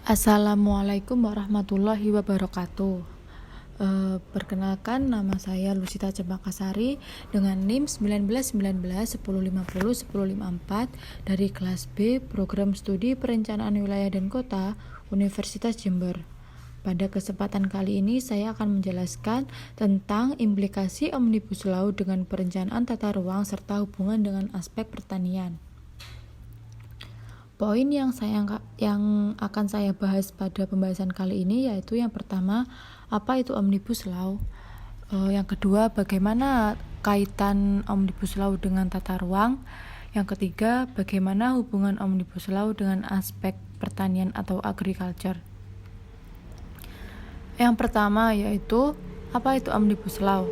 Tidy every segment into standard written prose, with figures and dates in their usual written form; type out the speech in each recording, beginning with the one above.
Assalamualaikum warahmatullahi wabarakatuh. Perkenalkan, nama saya Lusita Cempakasari dengan NIM 191910501054 dari kelas B Program Studi Perencanaan Wilayah dan Kota Universitas Jember. Pada kesempatan kali ini saya akan menjelaskan tentang implikasi Omnibus Law dengan perencanaan tata ruang serta hubungan dengan aspek pertanian. Poin yang akan saya bahas pada pembahasan kali ini yaitu yang pertama, apa itu Omnibus Law? Yang kedua, bagaimana kaitan Omnibus Law dengan tata ruang? Yang ketiga, bagaimana hubungan Omnibus Law dengan aspek pertanian atau agriculture? Yang pertama yaitu, apa itu Omnibus Law?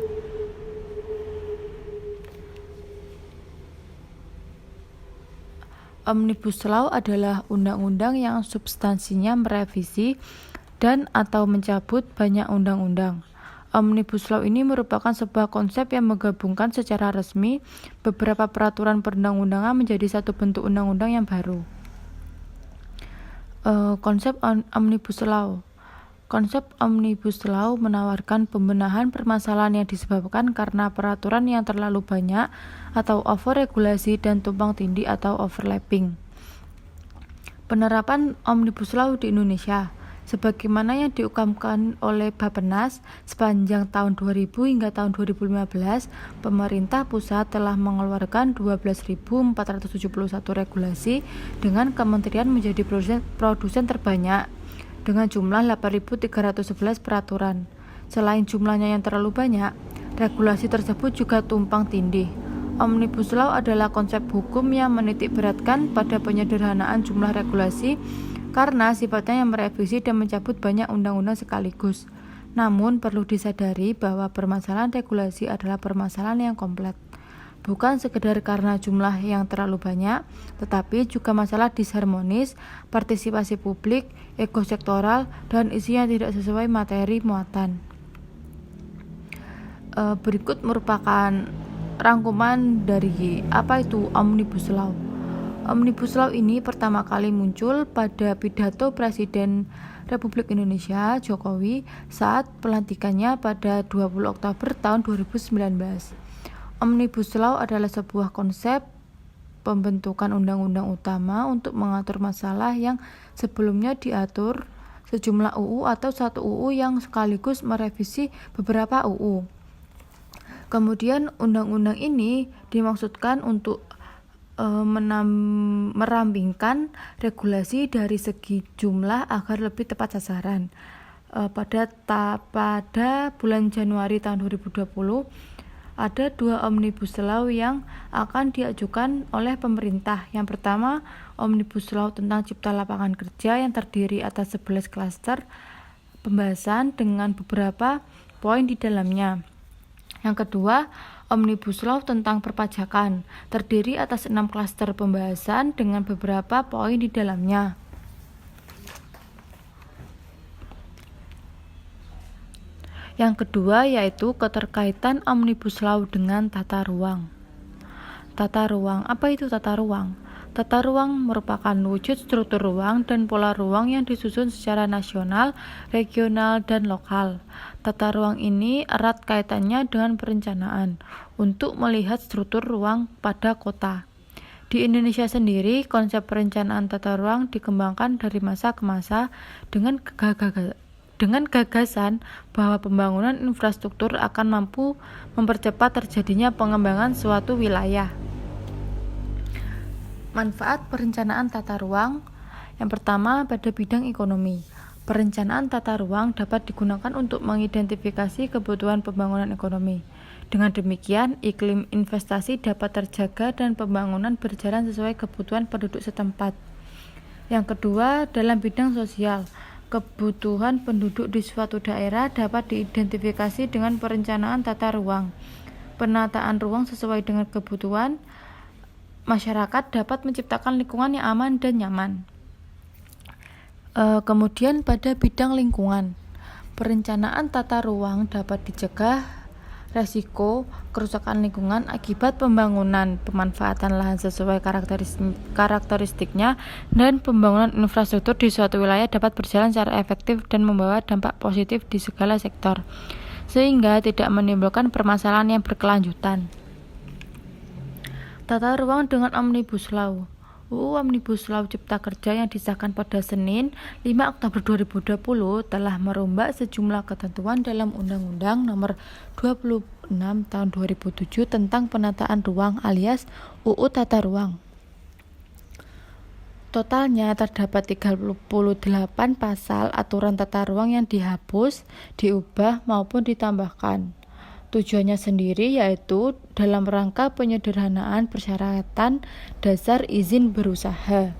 Omnibus Law adalah undang-undang yang substansinya merevisi dan atau mencabut banyak undang-undang. Omnibus Law ini merupakan sebuah konsep yang menggabungkan secara resmi beberapa peraturan perundang-undangan menjadi satu bentuk undang-undang yang baru. Konsep Omnibus Law. Konsep Omnibus Law menawarkan pembenahan permasalahan yang disebabkan karena peraturan yang terlalu banyak atau overregulasi dan tumpang tindih atau overlapping. Penerapan Omnibus Law di Indonesia sebagaimana yang diukamkan oleh Bappenas sepanjang tahun 2000 hingga tahun 2015, pemerintah pusat telah mengeluarkan 12.471 regulasi dengan kementerian menjadi produsen terbanyak dengan jumlah 8.311 peraturan. Selain jumlahnya yang terlalu banyak, regulasi tersebut juga tumpang tindih. Omnibus Law adalah konsep hukum yang menitikberatkan pada penyederhanaan jumlah regulasi karena sifatnya yang merevisi dan mencabut banyak undang-undang sekaligus. Namun perlu disadari bahwa permasalahan regulasi adalah permasalahan yang kompleks. Bukan sekedar karena jumlah yang terlalu banyak, tetapi juga masalah disharmonis, partisipasi publik, ego sektoral, dan isi yang tidak sesuai materi muatan. Berikut merupakan rangkuman dari apa itu Omnibus Law. Omnibus Law ini pertama kali muncul pada pidato Presiden Republik Indonesia Jokowi saat pelantikannya pada 20 Oktober tahun 2019. Omnibus Law adalah sebuah konsep pembentukan undang-undang utama untuk mengatur masalah yang sebelumnya diatur sejumlah UU atau satu UU yang sekaligus merevisi beberapa UU. Kemudian undang-undang ini dimaksudkan untuk merampingkan regulasi dari segi jumlah agar lebih tepat sasaran. Pada bulan Januari tahun 2020 ada 2 Omnibus Law yang akan diajukan oleh pemerintah. Yang pertama, Omnibus Law tentang Cipta Lapangan Kerja yang terdiri atas 11 klaster pembahasan dengan beberapa poin di dalamnya. Yang kedua, Omnibus Law tentang perpajakan terdiri atas 6 klaster pembahasan dengan beberapa poin di dalamnya. Yang kedua yaitu keterkaitan Omnibus Law dengan tata ruang. Tata ruang, apa itu tata ruang? Tata ruang merupakan wujud struktur ruang dan pola ruang yang disusun secara nasional, regional, dan lokal. Tata ruang ini erat kaitannya dengan perencanaan untuk melihat struktur ruang pada kota. Di Indonesia sendiri, konsep perencanaan tata ruang dikembangkan dari masa ke masa dengan gagasan bahwa pembangunan infrastruktur akan mampu mempercepat terjadinya pengembangan suatu wilayah. Manfaat perencanaan tata ruang. Yang pertama, pada bidang ekonomi. Perencanaan tata ruang dapat digunakan untuk mengidentifikasi kebutuhan pembangunan ekonomi. Dengan demikian, iklim investasi dapat terjaga dan pembangunan berjalan sesuai kebutuhan penduduk setempat. Yang kedua, dalam bidang sosial. Kebutuhan penduduk di suatu daerah dapat diidentifikasi dengan perencanaan tata ruang. Penataan ruang sesuai dengan kebutuhan masyarakat dapat menciptakan lingkungan yang aman dan nyaman. Kemudian pada bidang lingkungan, perencanaan tata ruang dapat dicegah resiko kerusakan lingkungan akibat pembangunan, pemanfaatan lahan sesuai karakteristiknya, dan pembangunan infrastruktur di suatu wilayah dapat berjalan secara efektif dan membawa dampak positif di segala sektor, sehingga tidak menimbulkan permasalahan yang berkelanjutan. Tata ruang dengan Omnibus Law. UU Omnibus Law Cipta Kerja yang disahkan pada Senin 5 Oktober 2020 telah merombak sejumlah ketentuan dalam Undang-Undang Nomor 26 Tahun 2007 tentang penataan ruang alias UU Tata Ruang. Totalnya terdapat 38 pasal aturan tata ruang yang dihapus, diubah maupun ditambahkan. Tujuannya sendiri yaitu dalam rangka penyederhanaan persyaratan dasar izin berusaha,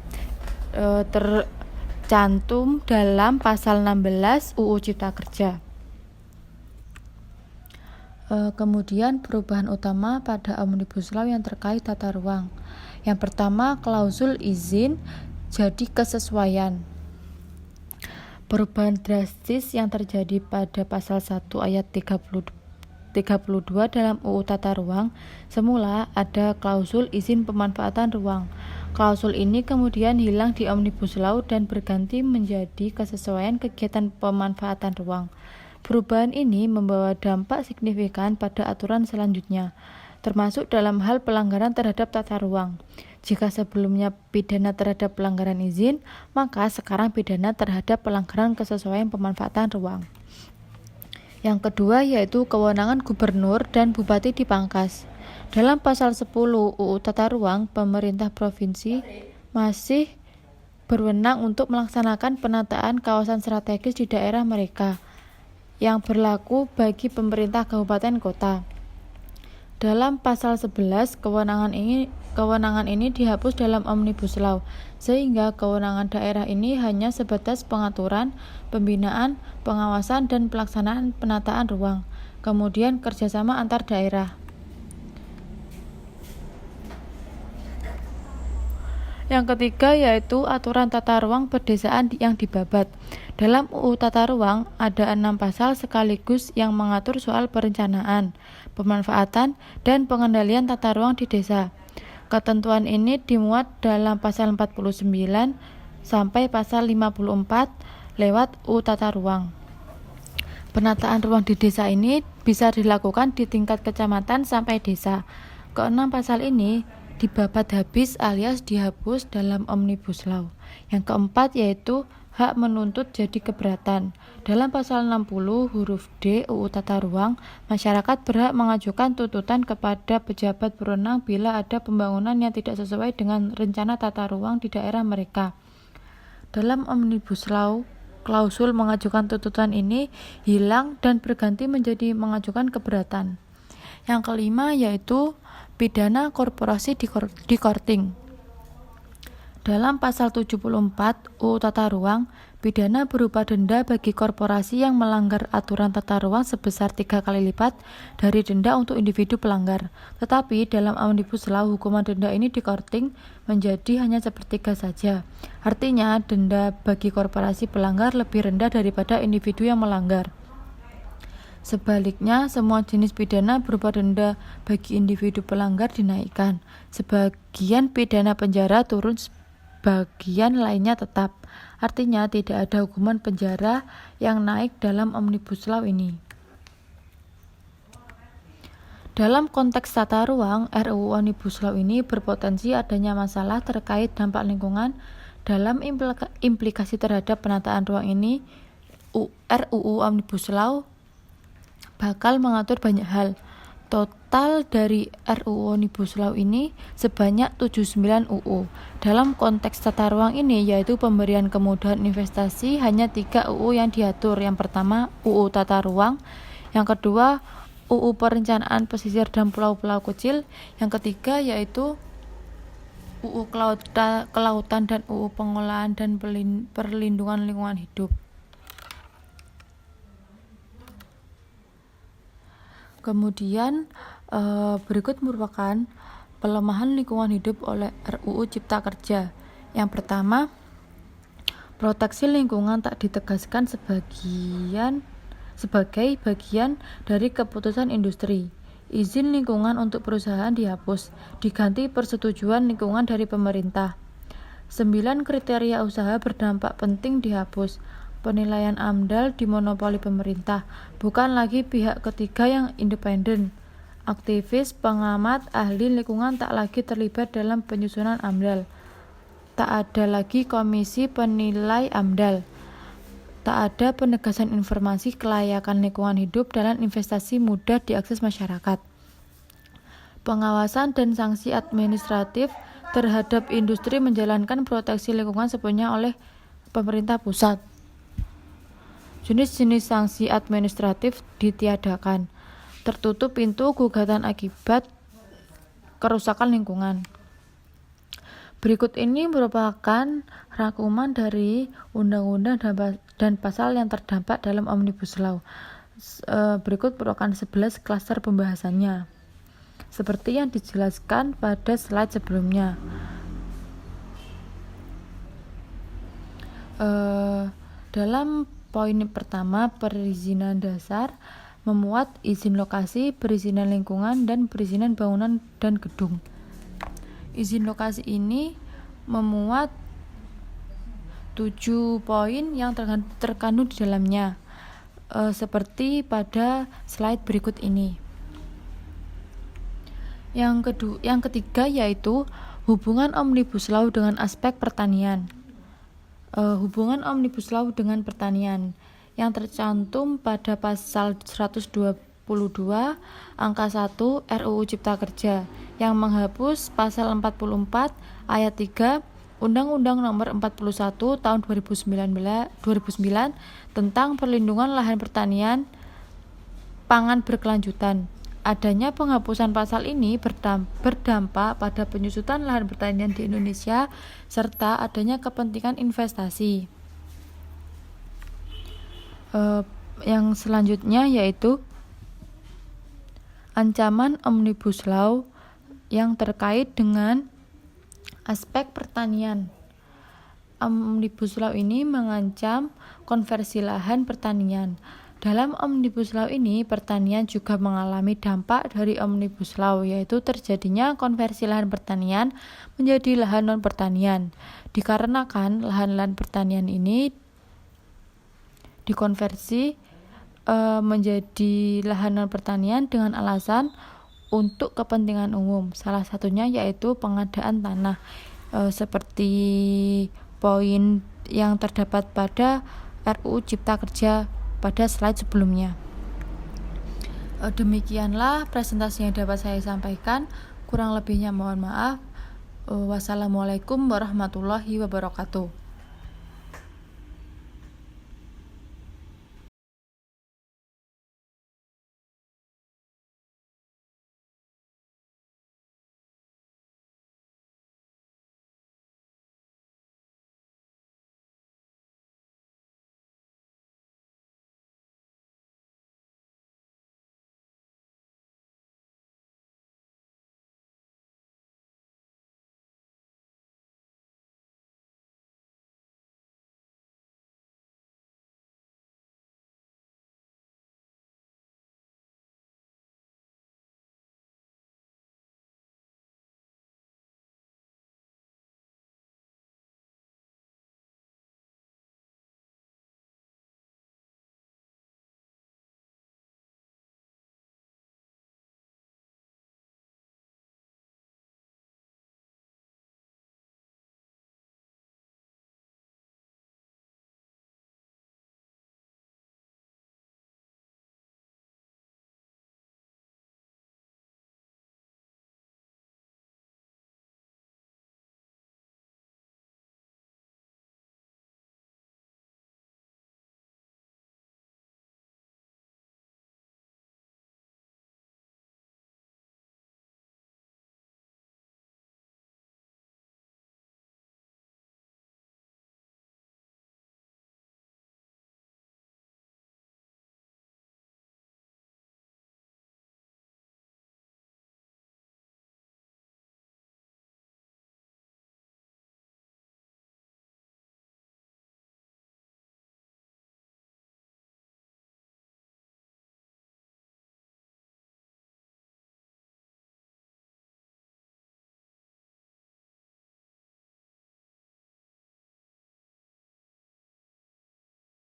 tercantum dalam pasal 16 UU Cipta Kerja. Kemudian perubahan utama pada Omnibus Law yang terkait tata ruang. Yang pertama, klausul izin jadi kesesuaian. Perubahan drastis yang terjadi pada pasal 1 ayat 32 dalam UU Tata Ruang. Semula ada klausul izin pemanfaatan ruang. Klausul ini kemudian hilang di Omnibus Law dan berganti menjadi kesesuaian kegiatan pemanfaatan ruang. Perubahan ini membawa dampak signifikan pada aturan selanjutnya, termasuk dalam hal pelanggaran terhadap tata ruang. Jika sebelumnya pidana terhadap pelanggaran izin, maka sekarang pidana terhadap pelanggaran kesesuaian pemanfaatan ruang. Yang kedua yaitu kewenangan gubernur dan bupati dipangkas. Dalam pasal 10 UU Tata Ruang, pemerintah provinsi masih berwenang untuk melaksanakan penataan kawasan strategis di daerah mereka yang berlaku bagi pemerintah kabupaten kota. Dalam pasal 11, kewenangan ini dihapus dalam Omnibus Law, sehingga kewenangan daerah ini hanya sebatas pengaturan, pembinaan, pengawasan, dan pelaksanaan penataan ruang, kemudian kerjasama antar daerah. Yang ketiga yaitu aturan tata ruang pedesaan yang dibabat. Dalam UU Tata Ruang ada 6 pasal sekaligus yang mengatur soal perencanaan, pemanfaatan, dan pengendalian tata ruang di desa. Ketentuan ini dimuat dalam pasal 49 sampai pasal 54 lewat UU Tata Ruang. Penataan ruang di desa ini bisa dilakukan di tingkat kecamatan sampai desa. Keenam pasal ini dibabat habis alias dihapus dalam Omnibus Law. Yang keempat yaitu hak menuntut jadi keberatan. Dalam pasal 60 huruf D UU Tata Ruang, masyarakat berhak mengajukan tuntutan kepada pejabat berwenang bila ada pembangunan yang tidak sesuai dengan rencana tata ruang di daerah mereka. Dalam Omnibus Law, klausul mengajukan tuntutan ini hilang dan berganti menjadi mengajukan keberatan. Yang kelima yaitu pidana korporasi di korting. Dalam pasal 74 UU Tata Ruang, pidana berupa denda bagi korporasi yang melanggar aturan tata ruang sebesar 3 kali lipat dari denda untuk individu pelanggar. Tetapi dalam Omnibus Law, hukuman denda ini dikorting menjadi hanya sepertiga saja. Artinya, denda bagi korporasi pelanggar lebih rendah daripada individu yang melanggar. Sebaliknya, semua jenis pidana berupa denda bagi individu pelanggar dinaikkan. Sebagian pidana penjara turun, bagian lainnya tetap. Artinya tidak ada hukuman penjara yang naik dalam Omnibus Law ini. Dalam konteks tata ruang, RUU Omnibus Law ini berpotensi adanya masalah terkait dampak lingkungan. Dalam implikasi terhadap penataan ruang ini, RUU Omnibus Law bakal mengatur banyak hal. Total dari RUU Omnibus Law ini sebanyak 79 UU. Dalam konteks tata ruang ini yaitu pemberian kemudahan investasi hanya 3 UU yang diatur. Yang pertama UU Tata Ruang, yang kedua UU Perencanaan Pesisir dan Pulau-Pulau Kecil, yang ketiga yaitu UU Kelautan dan UU Pengolahan dan Perlindungan Lingkungan Hidup. Kemudian berikut merupakan pelemahan lingkungan hidup oleh RUU Cipta Kerja. Yang pertama, proteksi lingkungan tak ditegaskan sebagian sebagai bagian dari keputusan industri. Izin lingkungan untuk perusahaan dihapus, diganti persetujuan lingkungan dari pemerintah. 9 kriteria usaha berdampak penting dihapus. Penilaian AMDAL dimonopoli pemerintah, bukan lagi pihak ketiga yang independen. Aktivis, pengamat, ahli lingkungan tak lagi terlibat dalam penyusunan AMDAL. Tak ada lagi komisi penilai AMDAL. Tak ada penegasan informasi kelayakan lingkungan hidup dalam investasi mudah diakses masyarakat. Pengawasan dan sanksi administratif terhadap industri menjalankan proteksi lingkungan sepenuhnya oleh pemerintah pusat. Jenis-jenis sanksi administratif ditiadakan. Tertutup pintu gugatan akibat kerusakan lingkungan. Berikut ini merupakan rangkuman dari undang-undang dan pasal yang terdampak dalam Omnibus Law. Berikut merupakan 11 klaster pembahasannya. Seperti yang dijelaskan pada slide sebelumnya. Dalam poin pertama, perizinan dasar memuat izin lokasi, perizinan lingkungan, dan perizinan bangunan dan gedung. Izin lokasi ini memuat 7 poin yang terkandung di dalamnya, seperti pada slide berikut ini. Yang ketiga yaitu hubungan Omnibus Law dengan aspek pertanian. Hubungan Omnibus Law dengan pertanian yang tercantum pada pasal 122 angka 1 RUU Cipta Kerja yang menghapus pasal 44 ayat 3 Undang-Undang Nomor 41 Tahun 2009 tentang perlindungan lahan pertanian pangan berkelanjutan. Adanya penghapusan pasal ini berdampak pada penyusutan lahan pertanian di Indonesia serta adanya kepentingan investasi. Yang selanjutnya yaitu ancaman Omnibus Law yang terkait dengan aspek pertanian. Omnibus Law ini mengancam konversi lahan pertanian. Dalam Omnibus Law ini, pertanian juga mengalami dampak dari Omnibus Law, yaitu terjadinya konversi lahan pertanian menjadi lahan non-pertanian. Dikarenakan lahan-lahan pertanian ini dikonversi menjadi lahan non-pertanian dengan alasan untuk kepentingan umum. Salah satunya yaitu pengadaan tanah, seperti poin yang terdapat pada RUU Cipta Kerja pada slide sebelumnya. Demikianlah presentasi yang dapat saya sampaikan. Kurang lebihnya mohon maaf. Wassalamualaikum warahmatullahi wabarakatuh.